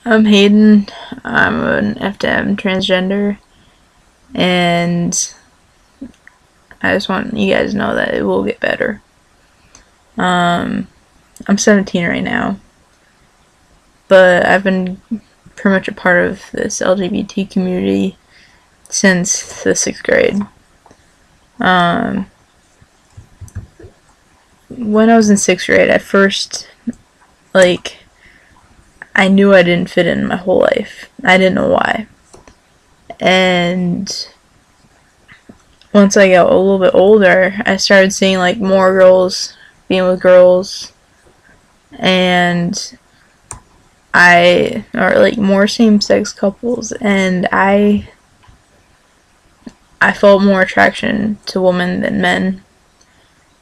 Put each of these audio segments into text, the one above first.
I'm Hayden. I'm an FDM transgender, and I just want you guys to know that it will get better. I'm 17 right now, but I've been pretty much a part of this LGBT community since the 6th grade. Um, when I was in 6th grade, I first, I knew I didn't fit in my whole life. I didn't know why. And once I got a little bit older, I started seeing more girls being with girls, and or more same-sex couples, and I felt more attraction to women than men,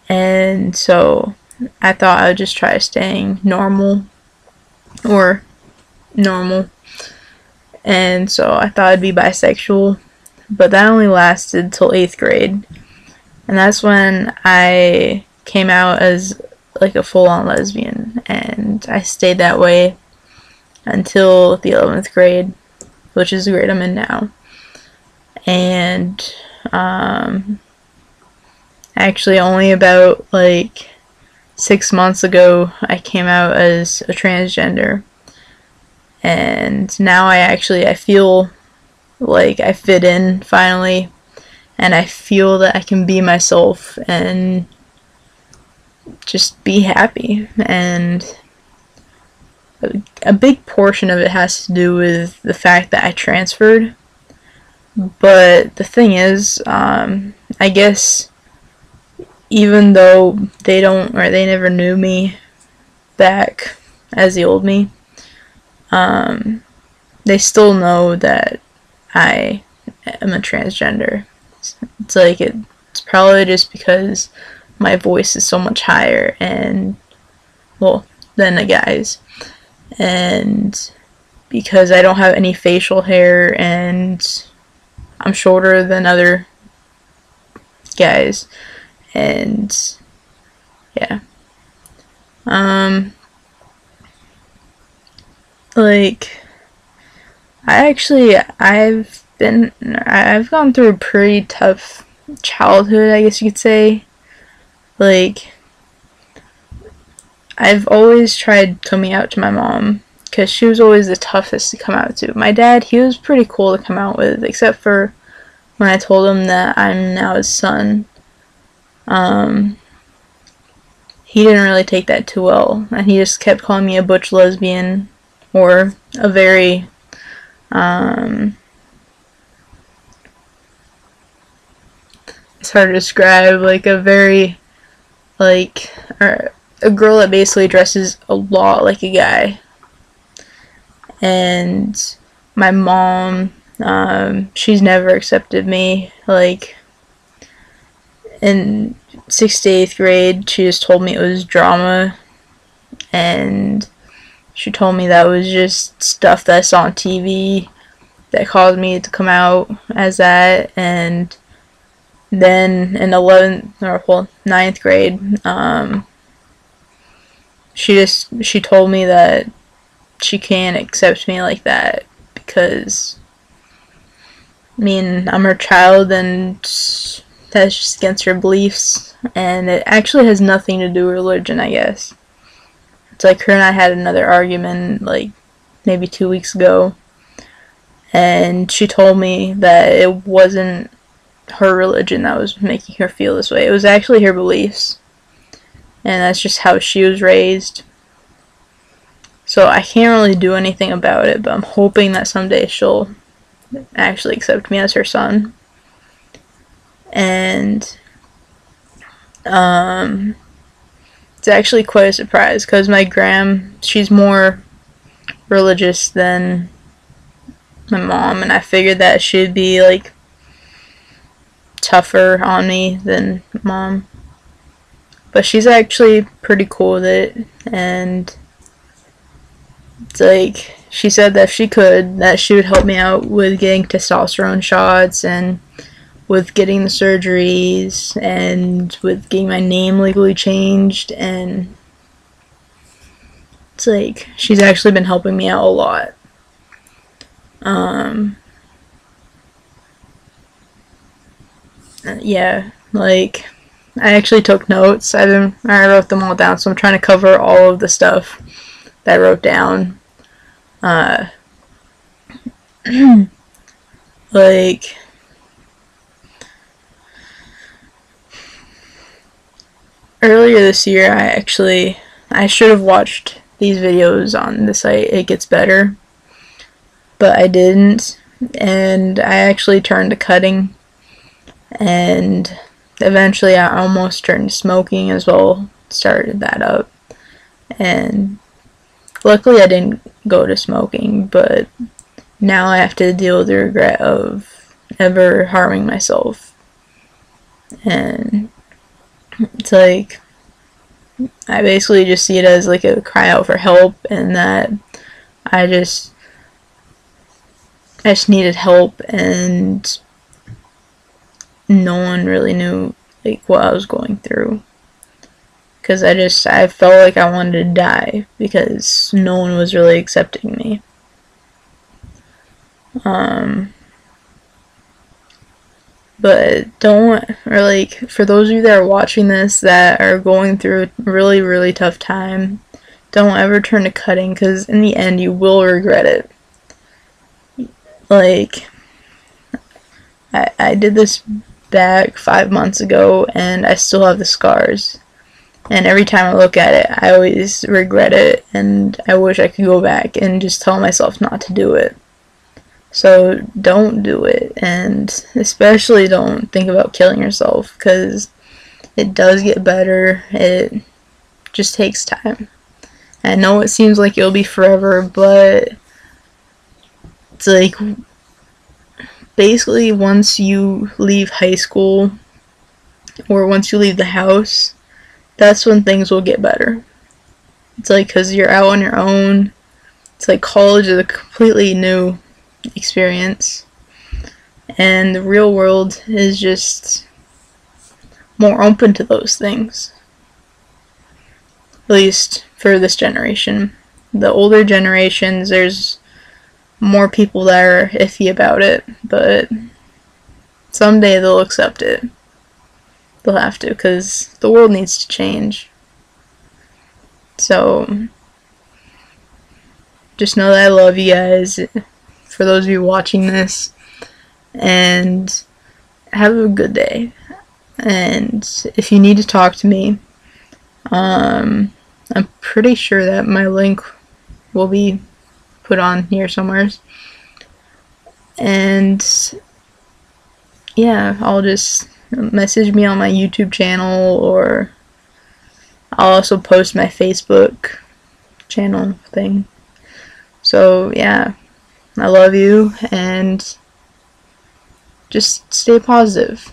and so I thought I would just try staying normal, or normal, and so I thought I'd be bisexual, but that only lasted till 8th grade, and that's when I came out as a full-on lesbian, and I stayed that way until the 11th grade, which is the grade I'm in now. And actually only about 6 months ago I came out as a transgender, and now I feel like I fit in finally, and I feel that I can be myself and just be happy. And a big portion of it has to do with the fact that I transferred. But the thing is, I guess even though they never knew me back as the old me, they still know that I am a transgender. It's probably just because my voice is so much higher than a guy's, and because I don't have any facial hair and I'm shorter than other guys, and yeah. I've gone through a pretty tough childhood, I guess you could say. I've always tried coming out to my mom, because she was always the toughest to come out to. My dad, he was pretty cool to come out with, except for when I told him that I'm now his son. He didn't really take that too well, and he just kept calling me a butch lesbian, or a very, it's hard to describe, a very, or a girl that basically dresses a lot like a guy. And my mom, she's never accepted me. In 6th to 8th grade, she just told me it was drama, and she told me that was just stuff that I saw on TV that caused me to come out as that. And then in 9th grade, she told me that she can't accept me like that because I'm her child, and that's just against her beliefs, and it actually has nothing to do with religion, I guess. It's her and I had another argument maybe 2 weeks ago, and she told me that it wasn't her religion that was making her feel this way. It was actually her beliefs, and that's just how she was raised. So I can't really do anything about it, but I'm hoping that someday she'll actually accept me as her son. And it's actually quite a surprise, because my she's more religious than my mom, and I figured that she'd be tougher on me than mom. But she's actually pretty cool with it, and it's she said that if she could, that she would help me out with getting testosterone shots, and with getting the surgeries, and with getting my name legally changed, and it's she's actually been helping me out a lot. Um, yeah, like, I actually took notes. I wrote them all down, so I'm trying to cover all of the stuff that I wrote down. Uh, like, earlier this year, I should have watched these videos on the site It Gets Better, but I didn't, and I actually turned to cutting, and eventually I almost turned to smoking as well, started that up, and luckily I didn't go to smoking, but now I have to deal with the regret of ever harming myself, and it's like, I basically just see it as like a cry out for help, and that I just I just needed help, and no one really knew like what I was going through, because I felt like I wanted to die because no one was really accepting me. But don't, or like, for those of you that are watching this that are going through a really, really tough time, don't ever turn to cutting, because in the end you will regret it. Like, I did this back 5 months ago, and I still have the scars. And every time I look at it, I always regret it, and I wish I could go back and just tell myself not to do it. So don't do it, and especially don't think about killing yourself, because it does get better. It just takes time. I know it seems like it'll be forever, but it's like, basically, once you leave high school, or once you leave the house, that's when things will get better. It's like, because you're out on your own. It's like college is a completely new experience, and the real world is just more open to those things, at least for this generation. The older generations, there's more people that are iffy about it, but someday they'll accept it. They'll have to, because the world needs to change. So just know that I love you guys, for those of you watching this, and have a good day. And if you need to talk to me, I'm pretty sure that my link will be put on here somewhere. And yeah, I'll just message me on my YouTube channel, or I'll also post my Facebook channel thing. So yeah, I love you, and just stay positive.